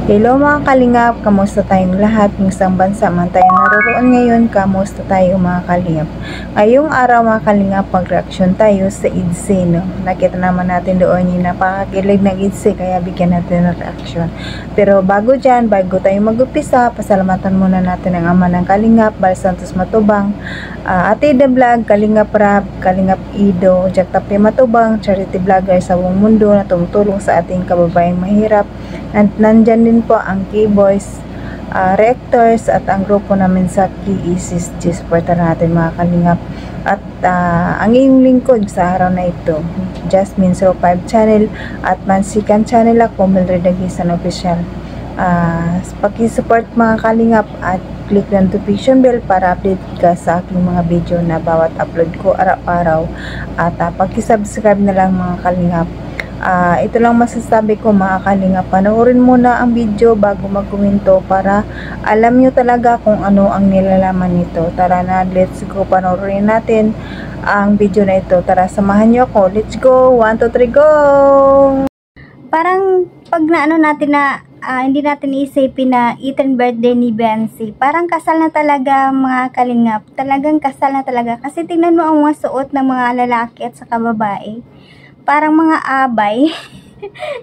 Hello mga kalingap, kamusta tayong lahat? Kung isang bansa man tayo naroon ngayon, kamusta tayo mga kalingap? Ngayong araw mga kalingap, mag-reaction tayo sa IDSI, no? Nakita naman natin doon yung napakakilig ng IDSI, kaya bigyan natin ng reaction. Pero bago dyan, bago tayo mag-upisa, pasalamatan muna natin ang ama ng kalingap, Bal Santos Matubang, Ate The Vlog, Kalingap Rap, Kalingap Ido, Jack Tapi Matubang, charity vlogger sa buong mundo na tumutulong sa ating kababayang mahirap. And nandyan din po ang K-Boys, Reactors at ang grupo namin sa K-Isis. Supportan natin mga kalingap. At ang iyong lingkod sa araw na ito, Jasmine 05 channel at Mansikan channel ako, Mildred Dagisan Official. Paki-support mga kalingap at click the notification bell para update ka sa aking mga video na bawat upload ko araw-araw. At paki-subscribe na lang mga kalingap. Ito lang masasabi ko mga kalingap, panoorin muna ang video bago magkomento para alam nyo talaga kung ano ang nilalaman nito. Tara na, let's go, panoorin natin ang video na ito. Tara, samahan nyo ako, let's go, 1, 2, 3, go! Parang pag naano natin na hindi natin iisipin na 18th birthday ni Beyonce, parang kasal na talaga mga kalingap, talagang kasal na talaga. Kasi tingnan mo ang mga suot ng mga lalaki at saka babae, parang mga abay.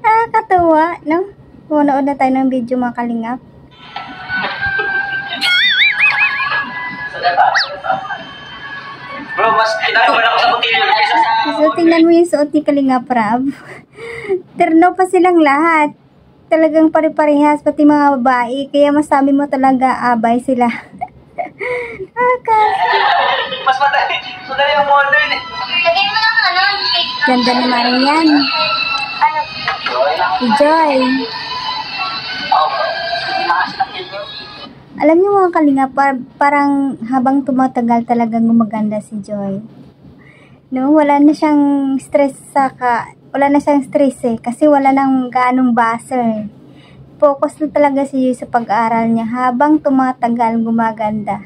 Nakakatuwa, no? Manood na tayo ng video mga kalingap. Bro, mas pinakaman ako sa kutilyo kaysa sa... So, tingnan mo yung suot ni Kalingap Rab. Terno pa silang lahat. Talagang pare-parehas, pati mga babae. Kaya masabi mo talaga abay sila. Mas madali. Madali yung modern eh. Lagay mo lang ano, cake. Ganda naman rin yan. Ano? Joy. Alam niyo mga kalingap, parang habang tumatagal talagang gumaganda si Joy. No, wala na siyang stress wala na siyang stress eh, kasi wala nang gaanong buzzer. Focus na talaga si Joy sa pag-aaral niya. Habang tumatagal gumaganda.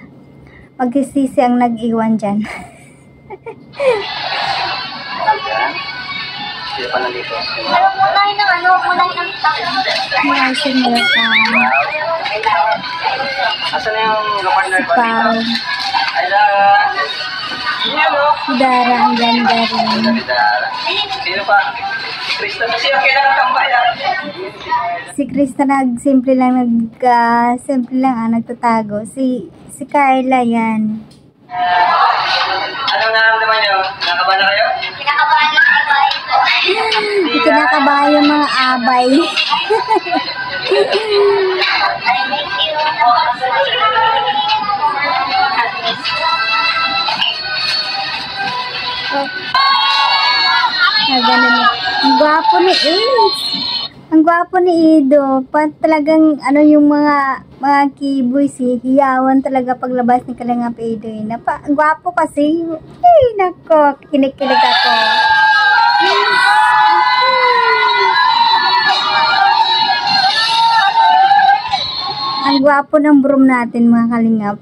Magsisisi ang nag-iwan dyan. Hindi pa nandito. Pero munahin ng ano, munahin ng Ay, sinulatan. Asan na yung partner ko dito? Pau. Ay, Dara, ang ganda rin. Sino pa? Krista na siya, kailangan tambayan. Si Krista simple lang nagtatago. Si Carla yan. Anong nararamdaman nyo? Nakaba na kayo? kinakabahan ng abay ko. Kinakabahan yung mga abay. I make you Ganun. Ang gwapo ni Ace. Ang gwapo ni Ido. Talagang ano yung mga keyboys hiyawan talaga paglabas ni Kalingap Ido. Ang gwapo kasi. Ay, nako. Kinikilig ako. Ang gwapo ng broom natin mga kalingap.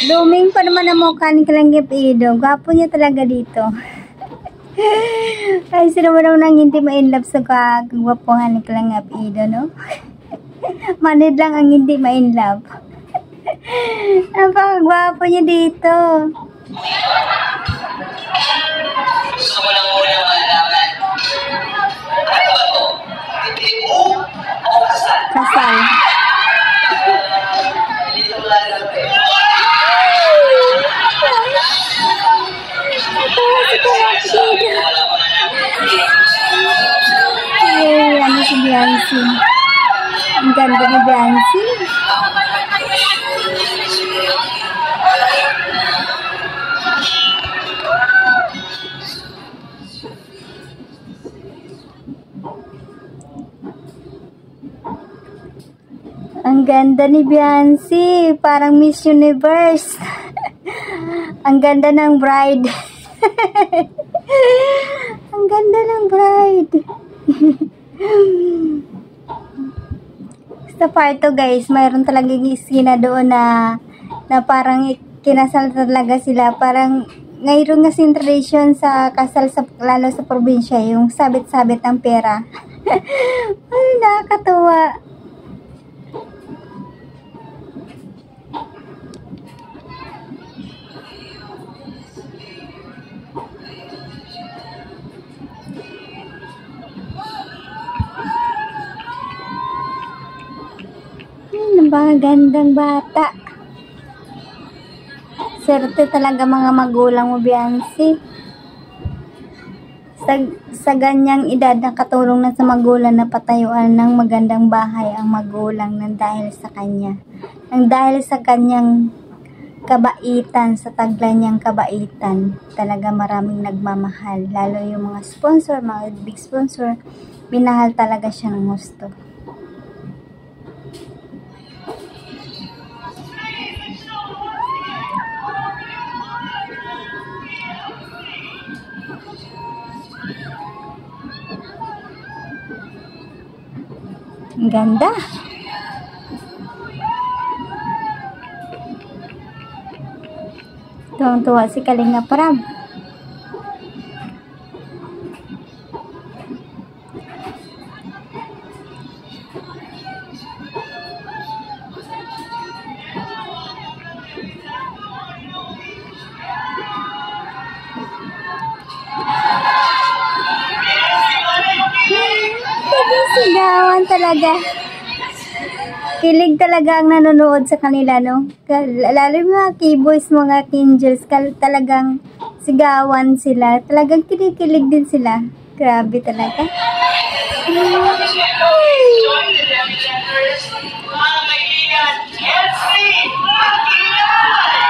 Blooming pa naman ang mukha ni Kalingap Ido. Gwapo niya talaga dito. Ay, sino mo naman hindi ma-inlove sa kagwapuhan ni Kalingap Ido, no? Manid lang ang hindi ma-inlove. Napakagwapo niya dito. Gusto ko lang muna malaman. Ano ba to? Hindi mo o kasal? Kasal. Dito mo lang lang eh. Wala ko na Yay, ano si Beyonce. Ang ganda ni Beyonce. Ang ganda ni Beyonce. Parang Miss Universe. Ang ganda ng bride. Ang ganda ng bride. Sa part 2 guys, mayroon talagang iskina doon na parang kinasal talaga sila. Parang ngayon nga sin tradition sa kasal, lalo sa probinsya, yung sabit-sabit ng pera. Ay, nakakatuwa. Napakagandang bata. Swerte talaga mga magulang mo, Biancy. Sa ganyang edad, nakatulong na sa magulang na patayuan ng magandang bahay ang magulang nang dahil sa kanya. Nang dahil sa kanyang kabaitan, sa taglay niyang kabaitan, talaga maraming nagmamahal. Lalo yung mga sponsor, mga big sponsor, minahal talaga siya ng gusto. Ang ganda. Tuwang-tuwa si Kalinga Prab. Sigawan talaga. Kilig talaga ang nanonood sa kanila, no? Lalo yung mga keyboys, mga angels, talagang sigawan sila. Talagang kinikilig din sila. Grabe talaga. Join the Demi-Checkers, mga kaibigan, Kensley Makinay!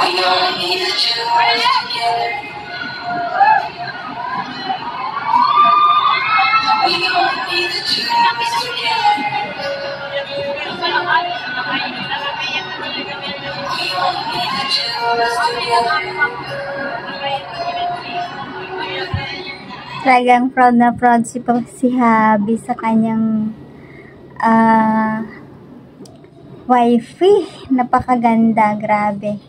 We all need to do it together. We all need to do this together. We all need to do this together. Talagang proud na proud si Habi sa kanyang wifey. Napakaganda, grabe.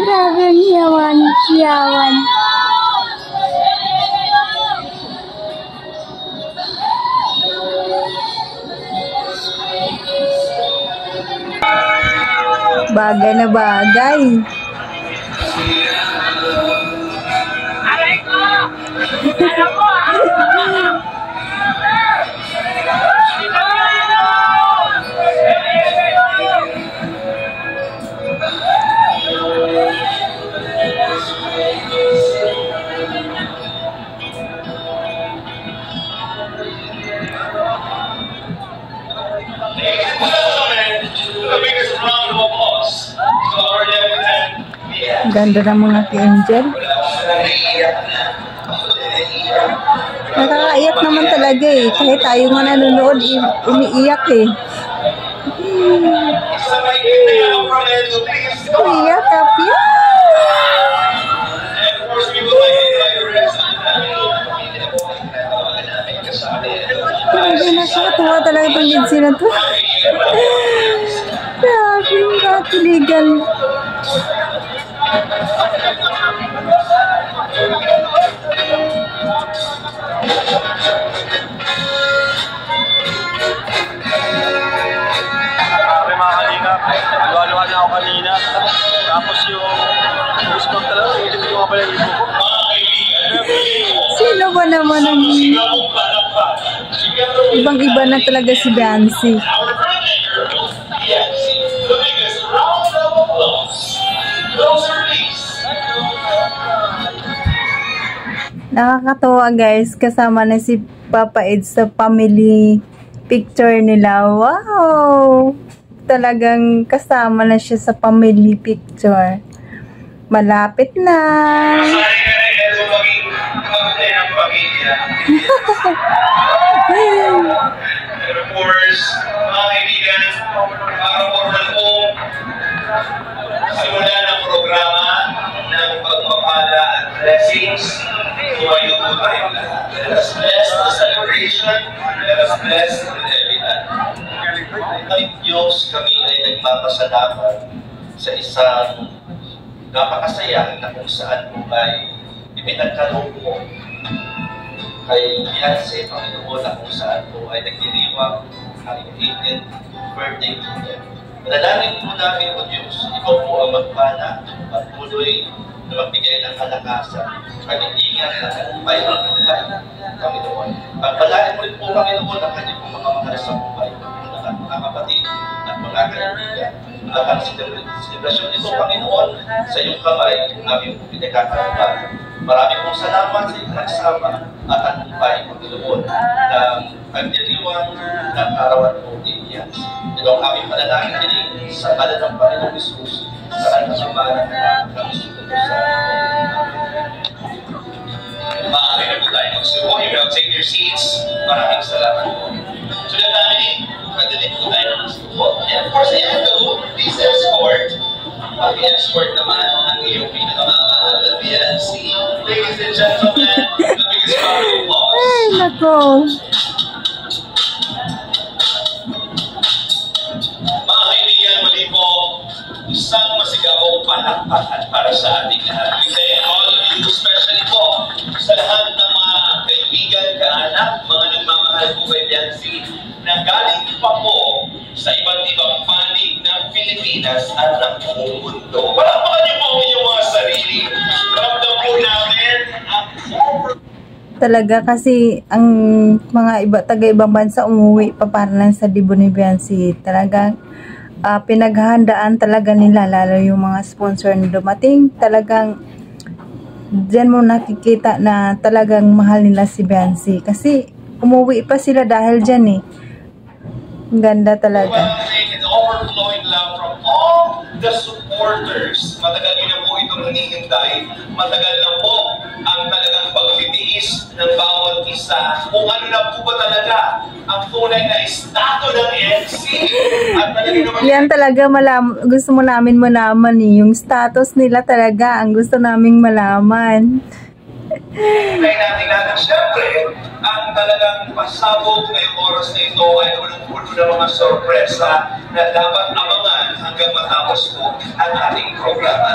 Grabe ang yawan. Bagay na bagay. Aray ko! Alam mo! The biggest round of applause to our Demi-Checkers. Ganda ng mga angel. Nakakaiyak naman talaga eh. Kahit tayo nga nanonood, umiiyak eh. Sabay kita yung from Enzo, please go! Umiiyak, happy. And of course, we would like to invite your rest on Grabe, nakakatuwa talaga itong leads na to. Grabe, nakakiligan. Grabe mga kalingap, luwa-luwa na ako kanina. Tapos yung gusto ko talaga, hindi ko nga pala yung ibo ko. Sino ba naman ang ibang-iba na talaga si Biancy? Nakakatawa guys, kasama na si Papa Ed sa family picture nila. Wow! talagang kasama na siya sa family picture. Malapit na. Masari ka rin ito maging mag-play ng pamilya. And of course, mga kaibigan, para formal po, simula ng programa ng pagpapala at blessings, tumayo po tayo lahat. Let us bless the celebration, let us bless the Levitan. Ay Diyos, kami ay nagpapasalamat sa isang napakasaya na kung saan po ay ipinagkaloob mo kay Beyonce, Panginoon, na kung saan po ay nagdiriwang ang 18th birthday po niya. Manalangin po namin o Diyos, ikaw po ang magpana at tuloy na magbigay ng kalakasan, pag-iingat na tagumpay ng buhay, Panginoon. Pagpalain mo rin po, Panginoon, ang kanyang po mga mahal sa buhay, mga kapatid at mga kaibigan. At ang selebrasyon nito, Panginoon, sa iyong kamay, aming pinagkakaroon. Marami pong salamat sa iyong nagsama at ang tagumpay, Panginoon, ng pagdiriwang ng arawan po din yan. Ito ang aming panalangin din sa ngalan ng Panginoong Jesus, sa kanyang samahan na kami sumunod sa maaari na po tayo magsubo. You will take your seats. Maraming salamat po. So the family, pagdalit po tayo ng subo. And of course, Ando, please escort. Pag-escort naman ang iyong pinakamamahal na BNC. Ladies and gentlemen, the biggest round of applause. Ay, nako. Mga kaibigan, mali po, isang masigabong palakpakan para sa ating lahat. We say all of you, especially po, sa lahat ng mga kaibigan, kaanak, mga nagmamahal po kay Biancy, na galing pa po sa iba't ibang panig ng Pilipinas at ng buong mundo. Palakpakan niyo po ang inyong mga sarili. Ramdam po namin ang Talaga kasi ang mga taga-ibang bansa umuwi pa para lang sa Dibo ni Biancy. Talagang pinaghahandaan talaga nila, lalo yung mga sponsor na dumating. Talagang dyan mo nakikita na talagang mahal nila si Biancy. Kasi umuwi pa sila dahil dyan eh. Ganda talaga. and overflowing love from all the supporters. Matagal nyo na po itong hinihintay. Matagal na po ang talagang pagtitiis ng bawat isa. Kung ano na po ba talaga ang tunay na estado ng MC. At talagang naman Yan talaga gusto mo namin malaman eh. Yung status nila talaga ang gusto naming malaman. hinihintay natin natin. Siyempre, ang talagang pasabog ngayong oras na ito ay ulong-ulo ng mga sorpresa na dapat abangan hanggang matapos po ang ating programa.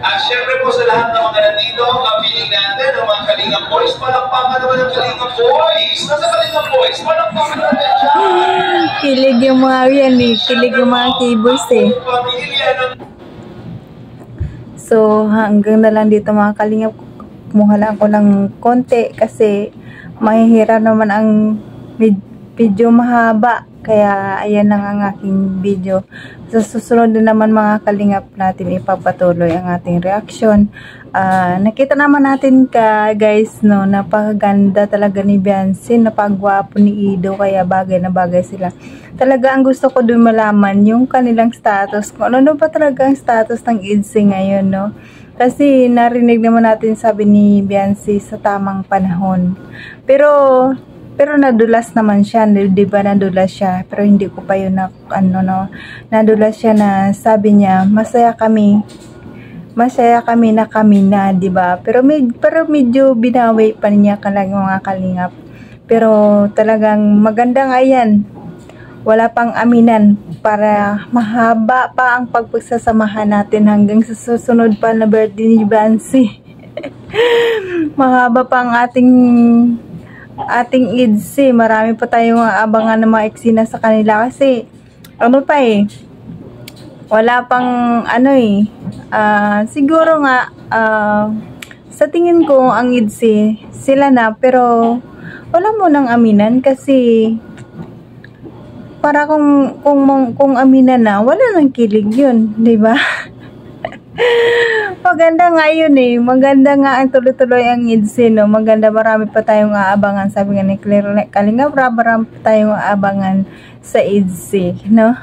At siyempre po sa lahat ng mga nandito, kapiling natin ang mga Kalingap Boys. Palakpakan naman ang Kalingap Boys! Nasa Kalingap Boys? Palakpakan natin dyan! Kilig yung mga yan eh. Kilig yung mga keyboards eh. Pamilya ng So hanggang na lang dito mga Kalingap. Kumuha lang ako ng konti kasi mahihira naman ang video mahaba. Kaya ayan lang ang aking video. Sa susunod din naman mga Kalingap natin ipapatuloy ang ating reaction. Nakita naman natin guys no, napakaganda talaga ni Biancy, napagwapo ni Ido, kaya bagay na bagay sila. Talaga ang gusto ko dun malaman yung kanilang status. Kung ano ba talaga ang status ng IDSI ngayon no. Kasi narinig naman natin sabi ni Biancy sa tamang panahon. Pero nadulas naman siya, di ba nadulas siya? Pero hindi ko pa yun nadulas siya na sabi niya, masaya kami na kami na, di ba? Pero medyo binawi pa niya mga Kalingap. Pero talagang maganda nga yan. Wala pang aminan para mahaba pa ang pagpagsasamahan natin hanggang sa susunod pa na birthday ni Biancy. Mahaba pa ang ating IDSI. Marami pa tayong abangan ng mga eksena sa kanila kasi ano pa eh, wala pang siguro nga sa tingin ko ang IDSI sila na, pero wala mo nang aminan kasi para kung aminan na, wala nang kilig yun, di ba? Maganda nga yun eh. Maganda nga ang tuloy-tuloy ang EDC, no? Maganda, marami pa tayong aabangan. Sabi nga ni Claire Kalinga, marami pa tayong aabangan sa EDC, no?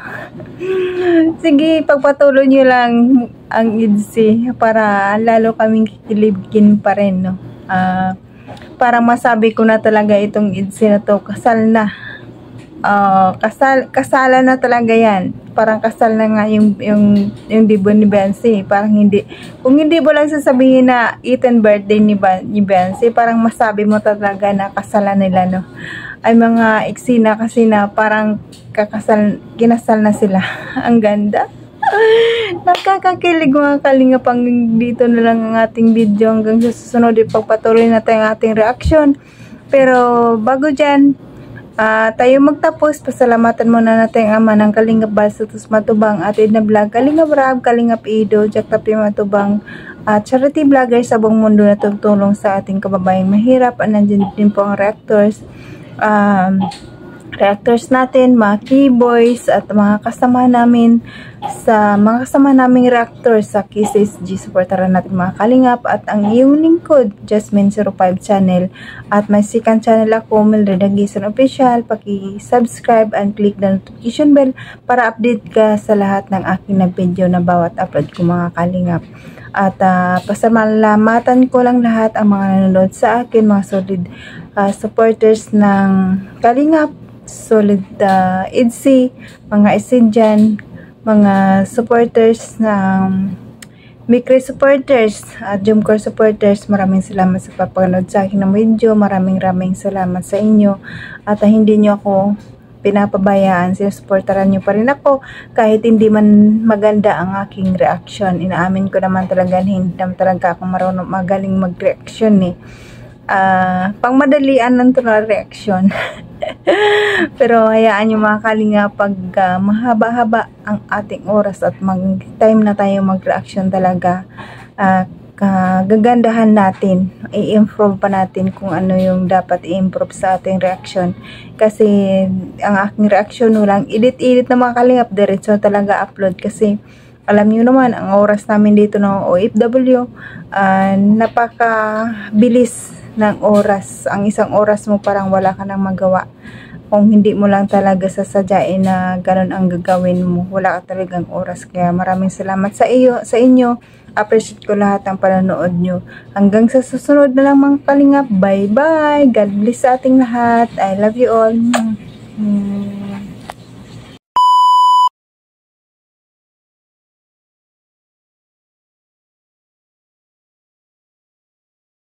Sige, pagpatuloy nyo lang ang EDC para lalo kaming kikilibkin pa rin, no? Para masabi ko na talaga itong EDC na to, kasal na. Kasalan na talaga yan. Parang kasal na nga yung debut ni Beyonce. Parang hindi, kung hindi mo lang sasabihin na 18th birthday ni Beyonce, parang masabi mo talaga na kasalan nila, no? Ay mga eksena kasi na parang kinasal na sila. Ang ganda. Nakakakilig mga kalinga. Pang dito na lang ang ating video hanggang sa susunod. Ipagpatuloy natin ang ating reaction. Pero bago dyan, tayo magtapos, pasalamatan muna natin ang ama ng Kalingap Balsatos Matubang at Edna Vlog, Kalingap Rab, Kalingap Ido, Jack Tapi Matubang at charity vlogger sa buong mundo na tutulong sa ating kababayang mahirap. Nandiyan din po ang reactors natin, mga keyboys at mga kasama naming reactors sa KCSG. Supportaran natin mga kalingap at ang iyong lingkod, Jasmine05 channel at may second channel ako, Mildred Aguison Official. Paki-subscribe and click the notification bell para update ka sa lahat ng aking na video na bawat upload ko mga kalingap. At pasalamatan ko lang lahat ang mga nanonood sa akin, mga solid supporters ng Kalingap, solid EDC, mga Isidjan, mga supporters ng Mikri supporters at Jumcore supporters. Maraming salamat sa papanood sa akin ng video. Maraming salamat sa inyo at hindi nyo ako pinapabayaan. Sinusuportaran nyo pa rin ako kahit hindi man maganda ang aking reaction. Inaamin ko naman talaga, hindi naman talaga ako marunong magaling mag-reaction eh. Pangmadalian lang ito na reaction. Pero hayaan nyo mga kalinga, pag mahaba-haba ang ating oras at mag-time na tayo mag-reaction talaga, gagandahan natin, i-improve pa natin kung ano yung dapat i-improve sa ating reaction. Kasi ang aking reaction lang, edit na mga kalingap, diretso talaga upload. Kasi alam nyo naman, ang oras namin dito ng OFW, napakabilis ng oras. Ang isang oras mo parang wala ka nang magawa. Kung hindi mo lang talaga sasadyain na ganun ang gagawin mo, wala ka talagang oras. Kaya maraming salamat sa inyo. Appreciate ko lahat ng panonood nyo. Hanggang sa susunod na lang mga kalingap. Bye bye. God bless sa ating lahat. I love you all.